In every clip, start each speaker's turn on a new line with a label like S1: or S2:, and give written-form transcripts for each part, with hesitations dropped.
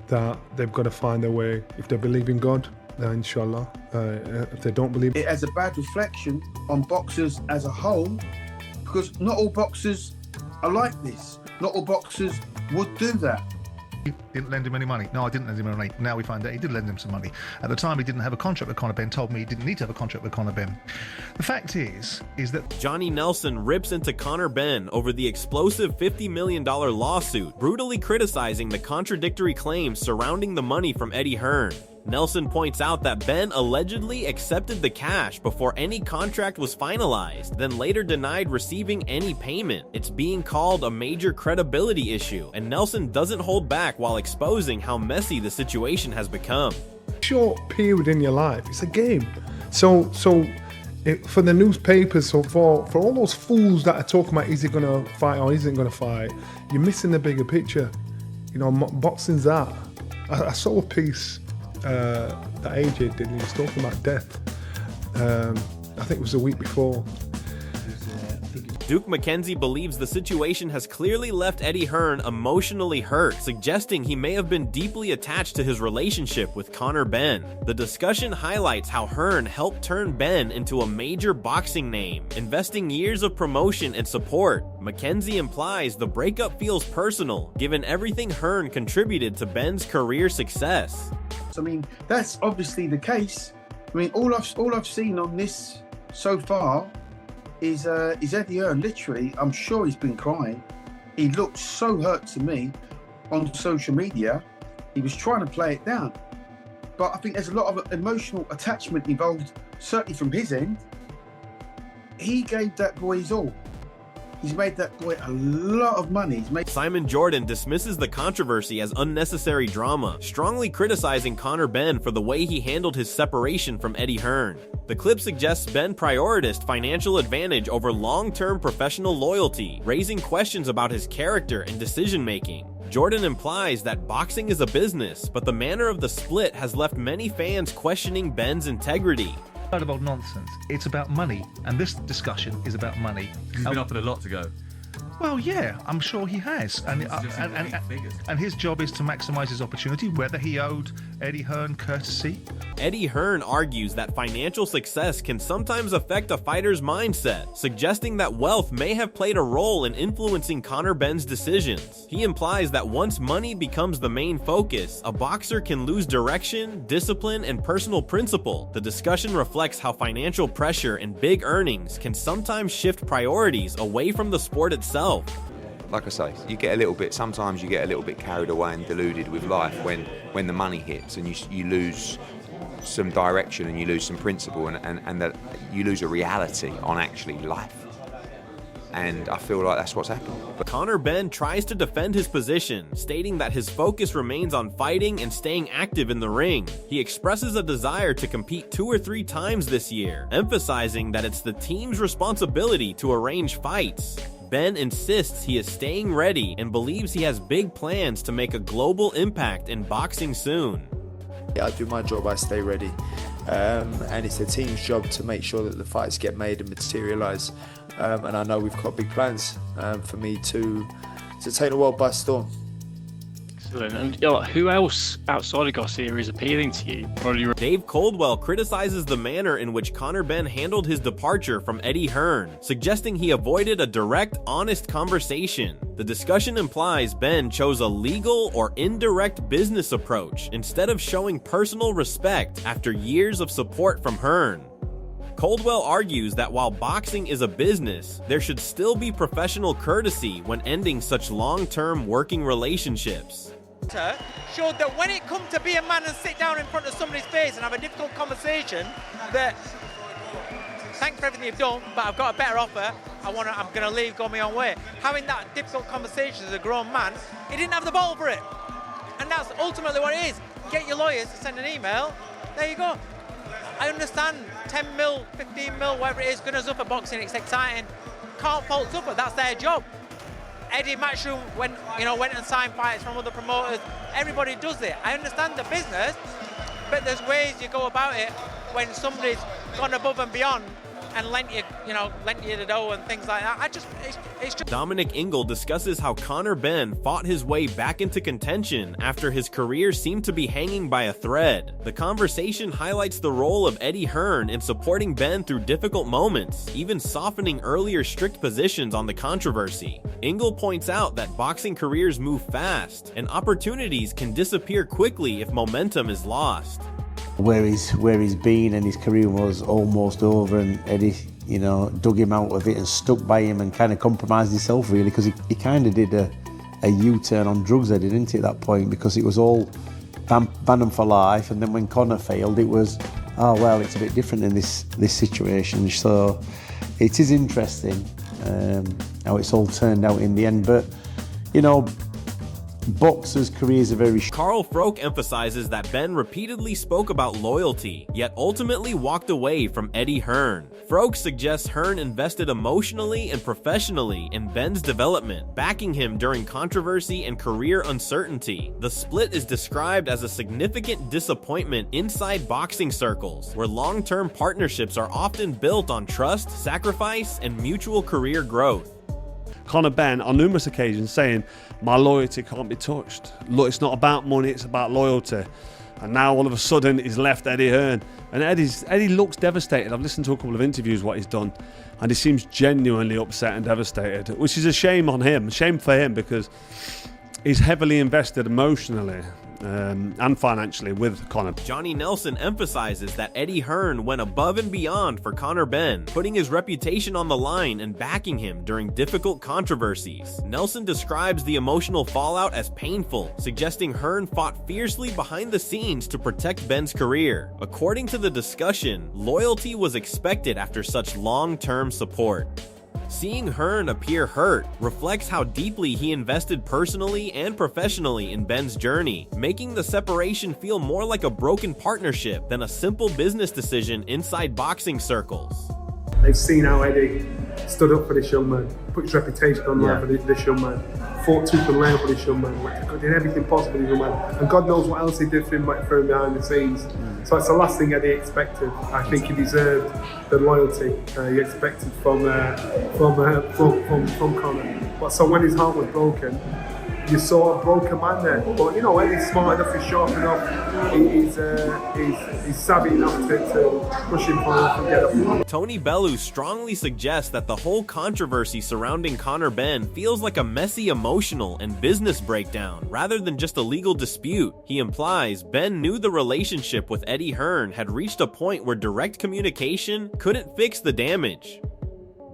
S1: that they've got to find their way. If they believe in God, inshallah. If they don't believe,
S2: it has a bad reflection on boxers as a whole, because not all boxers are like this. Not all boxers would do that.
S3: He didn't lend him any money. No, I didn't lend him any money. Now we find out he did lend him some money. At the time, he didn't have a contract with Conor Benn. Told me he didn't need to have a contract with Conor Benn. The fact is that
S4: Johnny Nelson rips into Conor Benn over the explosive $50 million lawsuit, brutally criticizing the contradictory claims surrounding the money from Eddie Hearn. Nelson points out that Benn allegedly accepted the cash before any contract was finalized, then later denied receiving any payment. It's being called a major credibility issue, and Nelson doesn't hold back while exposing how messy the situation has become.
S1: Short period in your life, it's a game. So for the newspapers, so for all those fools that are talking about is he going to fight or isn't going to fight, you're missing the bigger picture. You know, boxing's that. I saw a piece that AJ did, and he was talking about death. I think it was a week before.
S4: Duke McKenzie believes the situation has clearly left Eddie Hearn emotionally hurt, suggesting he may have been deeply attached to his relationship with Conor Benn. The discussion highlights how Hearn helped turn Benn into a major boxing name, investing years of promotion and support. McKenzie implies the breakup feels personal, given everything Hearn contributed to Benn's career success.
S2: I mean, that's obviously the case. I mean, all I've seen on this so far is Eddie Hearn. Literally, I'm sure he's been crying. He looked so hurt to me on social media. He was trying to play it down, but I think there's a lot of emotional attachment involved, certainly from his end. He gave that boy his all. He's made that boy a lot of money.
S4: Simon Jordan dismisses the controversy as unnecessary drama, strongly criticizing Conor Benn for the way he handled his separation from Eddie Hearn. The clip suggests Benn prioritized financial advantage over long-term professional loyalty, raising questions about his character and decision-making. Jordan implies that boxing is a business, but the manner of the split has left many fans questioning Benn's integrity.
S3: Load of old nonsense. It's about money, and this discussion is about money.
S5: He's been offered a lot to go.
S3: Well, yeah, I'm sure he has, and his job is to maximise his opportunity, whether he owed Eddie Hearn courtesy.
S4: Eddie Hearn argues that financial success can sometimes affect a fighter's mindset, suggesting that wealth may have played a role in influencing Conor Benn's decisions. He implies that once money becomes the main focus, a boxer can lose direction, discipline, and personal principle. The discussion reflects how financial pressure and big earnings can sometimes shift priorities away from the sport itself.
S6: Like I say, sometimes you get a little bit carried away and deluded with life when the money hits, and you lose some direction and you lose some principle, and that you lose a reality on actually life. And I feel like that's what's happened.
S4: Conor Benn tries to defend his position, stating that his focus remains on fighting and staying active in the ring. He expresses a desire to compete 2 or 3 times this year, emphasizing that it's the team's responsibility to arrange fights. Benn insists he is staying ready and believes he has big plans to make a global impact in boxing soon.
S7: Yeah, I do my job, I stay ready. And it's the team's job to make sure that the fights get made and materialise. And I know we've got big plans for me to take the world by storm.
S8: Excellent. And who else outside of Garcia is appealing to you?
S4: Dave Coldwell criticizes the manner in which Conor Benn handled his departure from Eddie Hearn, suggesting he avoided a direct, honest conversation. The discussion implies Benn chose a legal or indirect business approach instead of showing personal respect after years of support from Hearn. Coldwell argues that while boxing is a business, there should still be professional courtesy when ending such long-term working relationships.
S9: Showed that when it comes to be a man and sit down in front of somebody's face and have a difficult conversation, that thanks for everything you've done, but I've got a better offer. I'm going to leave, go my own way. Having that difficult conversation as a grown man, he didn't have the ball for it. And that's ultimately what it is. Get your lawyers to send an email. There you go. I understand 10 mil, 15 mil, whatever it is, good enough for boxing, it's exciting. Can't fault Supper, that's their job. Eddie Matchroom went and signed fights from other promoters. Everybody does it. I understand the business, but there's ways you go about it when somebody's gone above and beyond and lent you, lent you the dough and things like that. It's just.
S4: Dominic Ingle discusses how Conor Benn fought his way back into contention after his career seemed to be hanging by a thread. The conversation highlights the role of Eddie Hearn in supporting Benn through difficult moments, even softening earlier strict positions on the controversy. Ingle points out that boxing careers move fast, and opportunities can disappear quickly if momentum is lost.
S5: Where he's been and his career was almost over, and Eddie, dug him out of it and stuck by him and kind of compromised himself really, because he kind of did a U-turn on drugs, Eddie, didn't he, at that point, because it was all ban him for life, and then when Conor failed, it was, oh well, it's a bit different in this situation. So it is interesting how it's all turned out in the end, but boxers' careers are very short.
S4: Carl Froke emphasizes that Benn repeatedly spoke about loyalty, yet ultimately walked away from Eddie Hearn. Froke suggests Hearn invested emotionally and professionally in Benn's development, backing him during controversy and career uncertainty. The split is described as a significant disappointment inside boxing circles, where long-term partnerships are often built on trust, sacrifice, and mutual career growth.
S10: Conor Benn on numerous occasions saying, my loyalty can't be touched. Look, it's not about money, it's about loyalty. And now all of a sudden he's left Eddie Hearn. And Eddie looks devastated. I've listened to a couple of interviews what he's done, and he seems genuinely upset and devastated, which is a shame on him, a shame for him, because he's heavily invested emotionally and financially with Conor.
S4: Johnny Nelson emphasizes that Eddie Hearn went above and beyond for Conor Benn, putting his reputation on the line and backing him during difficult controversies. Nelson describes the emotional fallout as painful, suggesting Hearn fought fiercely behind the scenes to protect Benn's career. According to the discussion, loyalty was expected after such long-term support. Seeing Hearn appear hurt reflects how deeply he invested personally and professionally in Benn's journey, making the separation feel more like a broken partnership than a simple business decision inside boxing circles.
S1: They've seen how Eddie stood up for this young man, put his reputation on the line for this young man, fought tooth and nail for this young man, did everything possible for this young man, and God knows what else he did for him behind the scenes. So it's the last thing Eddie expected. I think he deserved the loyalty he expected from Conor. But so when his heart was broken, you saw a broken man there. But Eddie's smart enough, he's sharp enough, he's savvy enough to push him forward and get up.
S4: Tony Bellew strongly suggests that the whole controversy surrounding Conor Benn feels like a messy emotional and business breakdown rather than just a legal dispute. He implies Benn knew the relationship with Eddie Hearn had reached a point where direct communication couldn't fix the damage.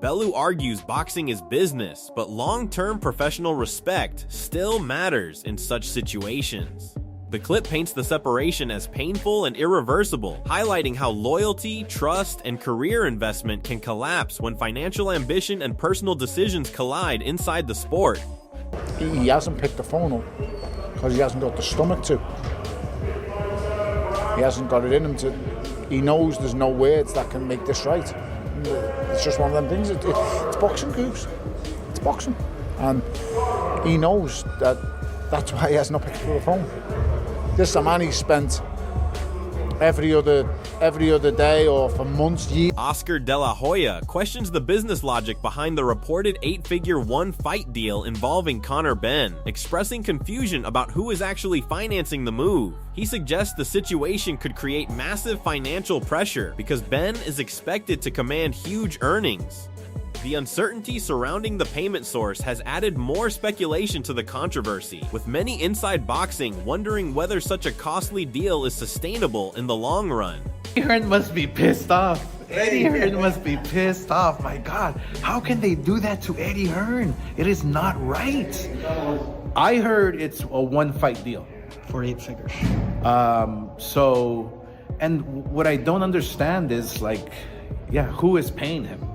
S4: Bellew argues boxing is business, but long-term professional respect still matters in such situations. The clip paints the separation as painful and irreversible, highlighting how loyalty, trust, and career investment can collapse when financial ambition and personal decisions collide inside the sport.
S11: He hasn't picked the phone up because he hasn't got the stomach to. He hasn't got it in him to. He knows there's no words that can make this right. It's just one of them things. It's boxing, Goose. It's boxing. And he knows that that's why he has not picked up the phone. This is a man he spent every other day or for months, years.
S4: Oscar De La Hoya questions the business logic behind the reported 8-figure one-fight deal involving Conor Benn, expressing confusion about who is actually financing the move. He suggests the situation could create massive financial pressure because Benn is expected to command huge earnings. The uncertainty surrounding the payment source has added more speculation to the controversy, with many inside boxing wondering whether such a costly deal is sustainable in the long run.
S12: Eddie Hearn must be pissed off. Eddie Hearn must be pissed off. My God, how can they do that to Eddie Hearn? It is not right. I heard it's a one-fight deal for 8 figures. And what I don't understand is who is paying him?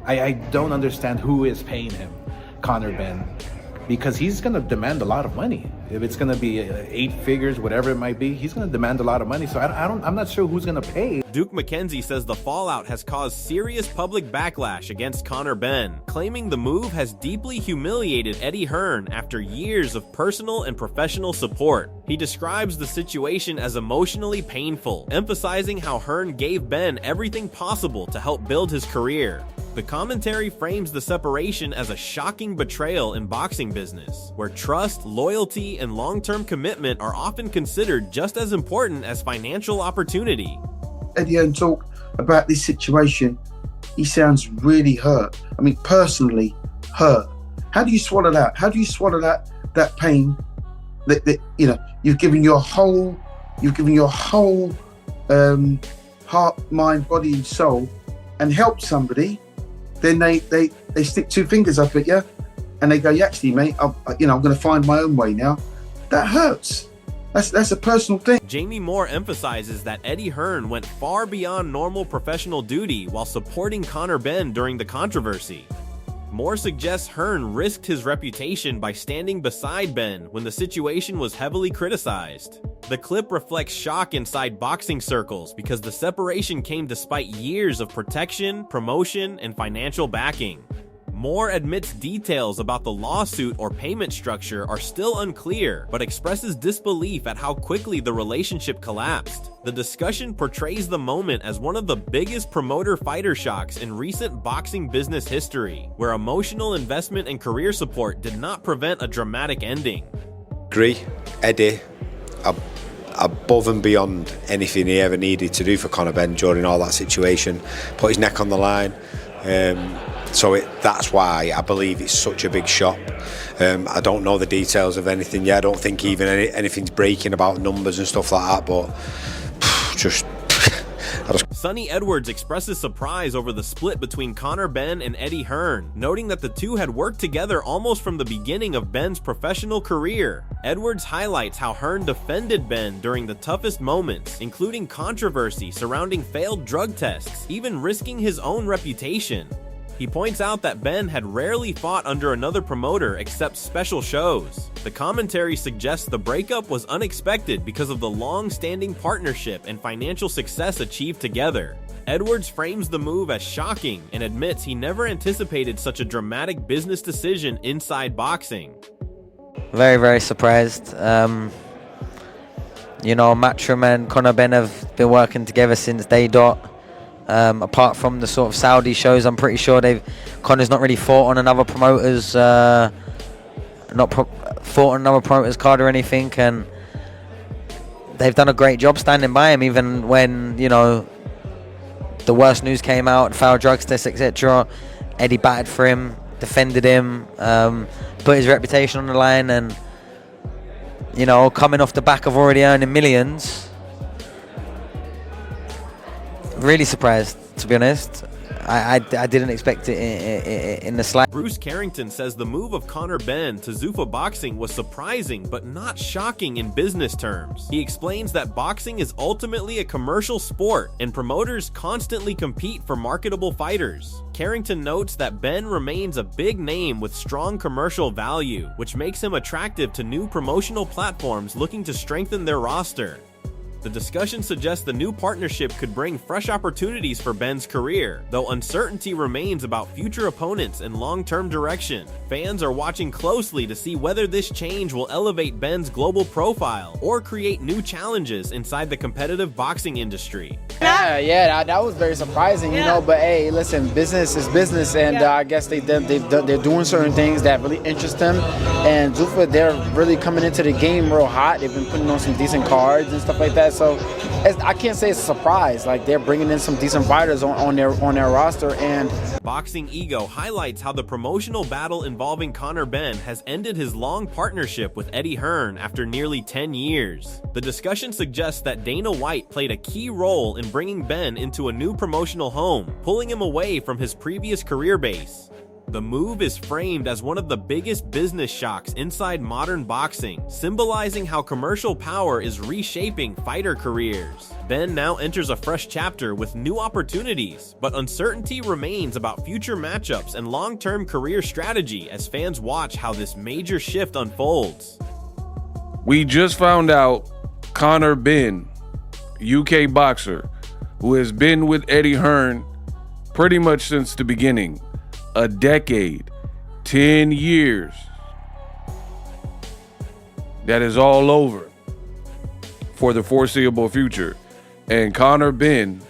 S12: I don't understand who is paying him, Conor Benn, because he's going to demand a lot of money. If it's going to be 8 figures, whatever it might be, he's going to demand a lot of money. So I'm not sure who's going to pay.
S4: Duke McKenzie says the fallout has caused serious public backlash against Conor Benn, claiming the move has deeply humiliated Eddie Hearn after years of personal and professional support. He describes the situation as emotionally painful, emphasizing how Hearn gave Benn everything possible to help build his career. The commentary frames the separation as a shocking betrayal in boxing business, where trust, loyalty, and long-term commitment are often considered just as important as financial opportunity.
S2: Eddie Hearn talk about this situation, he sounds really hurt. I mean, personally hurt. How do you swallow that? How do you swallow that pain? That you know, you've given your whole heart, mind, body, and soul, and helped somebody. Then they stick two fingers up at you, and they go, "Yeah, actually, mate, I'm going to find my own way now." That hurts. That's a personal thing.
S4: Jamie Moore emphasizes that Eddie Hearn went far beyond normal professional duty while supporting Conor Benn during the controversy. Moore suggests Hearn risked his reputation by standing beside Benn when the situation was heavily criticized. The clip reflects shock inside boxing circles because the separation came despite years of protection, promotion, and financial backing. Moore admits details about the lawsuit or payment structure are still unclear, but expresses disbelief at how quickly the relationship collapsed. The discussion portrays the moment as one of the biggest promoter-fighter shocks in recent boxing business history, where emotional investment and career support did not prevent a dramatic ending.
S13: Agree, Eddie, above and beyond anything he ever needed to do for Conor Benn during all that situation, put his neck on the line. That's why I believe it's such a big shot. I don't know the details of anything yet. I don't think even anything's breaking about numbers and stuff like that, but
S4: Sonny Edwards expresses surprise over the split between Conor Benn and Eddie Hearn, noting that the two had worked together almost from the beginning of Benn's professional career. Edwards highlights how Hearn defended Benn during the toughest moments, including controversy surrounding failed drug tests, even risking his own reputation. He points out that Benn had rarely fought under another promoter except special shows. The commentary suggests the breakup was unexpected because of the long-standing partnership and financial success achieved together. Edwards frames the move as shocking and admits he never anticipated such a dramatic business decision inside boxing.
S14: Very, very surprised. Matchroom and Conor Benn have been working together since day dot. Apart from the sort of Saudi shows, I'm pretty sure Conor's not really fought on another promoter's card or anything, and they've done a great job standing by him, even when the worst news came out, foul drugs tests, etc. Eddie batted for him, defended him, put his reputation on the line, and coming off the back of already earning millions. Really surprised, to be honest. I didn't expect it in the slightest.
S4: Bruce Carrington says the move of Conor Benn to Zuffa Boxing was surprising but not shocking in business terms. He explains that boxing is ultimately a commercial sport and promoters constantly compete for marketable fighters. Carrington notes that Benn remains a big name with strong commercial value, which makes him attractive to new promotional platforms looking to strengthen their roster. The discussion suggests the new partnership could bring fresh opportunities for Benn's career, though uncertainty remains about future opponents and long-term direction. Fans are watching closely to see whether this change will elevate Benn's global profile or create new challenges inside the competitive boxing industry.
S15: Yeah, that was very surprising, but hey, listen, business is business, and I guess they're doing certain things that really interest them, and Zuffa, they're really coming into the game real hot. They've been putting on some decent cards and stuff like that. So I can't say it's a surprise. Like, they're bringing in some decent fighters on their roster. And
S4: Boxing Ego highlights how the promotional battle involving Conor Benn has ended his long partnership with Eddie Hearn after nearly 10 years. The discussion suggests that Dana White played a key role in bringing Benn into a new promotional home, pulling him away from his previous career base. The move is framed as one of the biggest business shocks inside modern boxing, symbolizing how commercial power is reshaping fighter careers. Benn now enters a fresh chapter with new opportunities, but uncertainty remains about future matchups and long-term career strategy as fans watch how this major shift unfolds.
S16: We just found out Conor Benn, UK boxer, who has been with Eddie Hearn pretty much since the beginning, a decade, 10 years. That is all over for the foreseeable future. And Conor Benn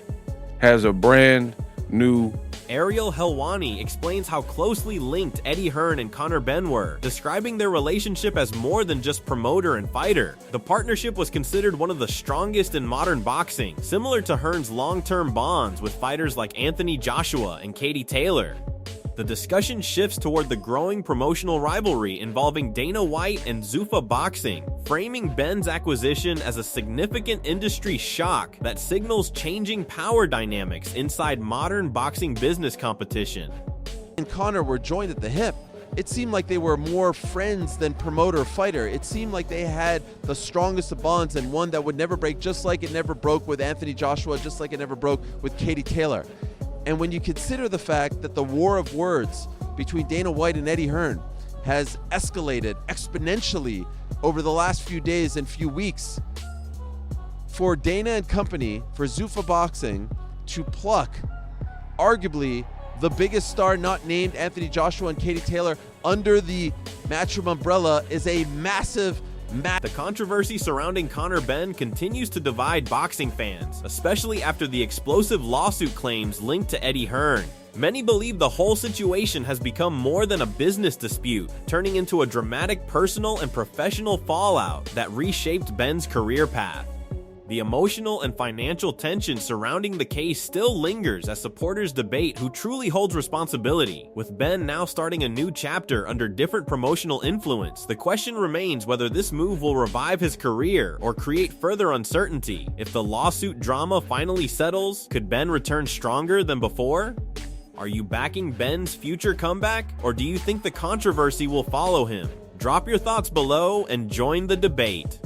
S16: has a brand new.
S4: Ariel Helwani explains how closely linked Eddie Hearn and Conor Benn were, describing their relationship as more than just promoter and fighter. The partnership was considered one of the strongest in modern boxing, similar to Hearn's long-term bonds with fighters like Anthony Joshua and Katie Taylor. The discussion shifts toward the growing promotional rivalry involving Dana White and Zuffa Boxing, framing Benn's acquisition as a significant industry shock that signals changing power dynamics inside modern boxing business competition.
S17: And Conor were joined at the hip. It seemed like they were more friends than promoter-fighter. It seemed like they had the strongest of bonds and one that would never break, just like it never broke with Anthony Joshua, just like it never broke with Katie Taylor. And when you consider the fact that the war of words between Dana White and Eddie Hearn has escalated exponentially over the last few days and few weeks, for Dana and company, for Zuffa Boxing, to pluck arguably the biggest star not named Anthony Joshua and Katie Taylor under the Matchroom umbrella is a massive.
S4: The controversy surrounding Conor Benn continues to divide boxing fans, especially after the explosive lawsuit claims linked to Eddie Hearn. Many believe the whole situation has become more than a business dispute, turning into a dramatic personal and professional fallout that reshaped Benn's career path. The emotional and financial tension surrounding the case still lingers as supporters debate who truly holds responsibility. With Benn now starting a new chapter under different promotional influence, the question remains whether this move will revive his career or create further uncertainty. If the lawsuit drama finally settles, could Benn return stronger than before? Are you backing Benn's future comeback, or do you think the controversy will follow him? Drop your thoughts below and join the debate.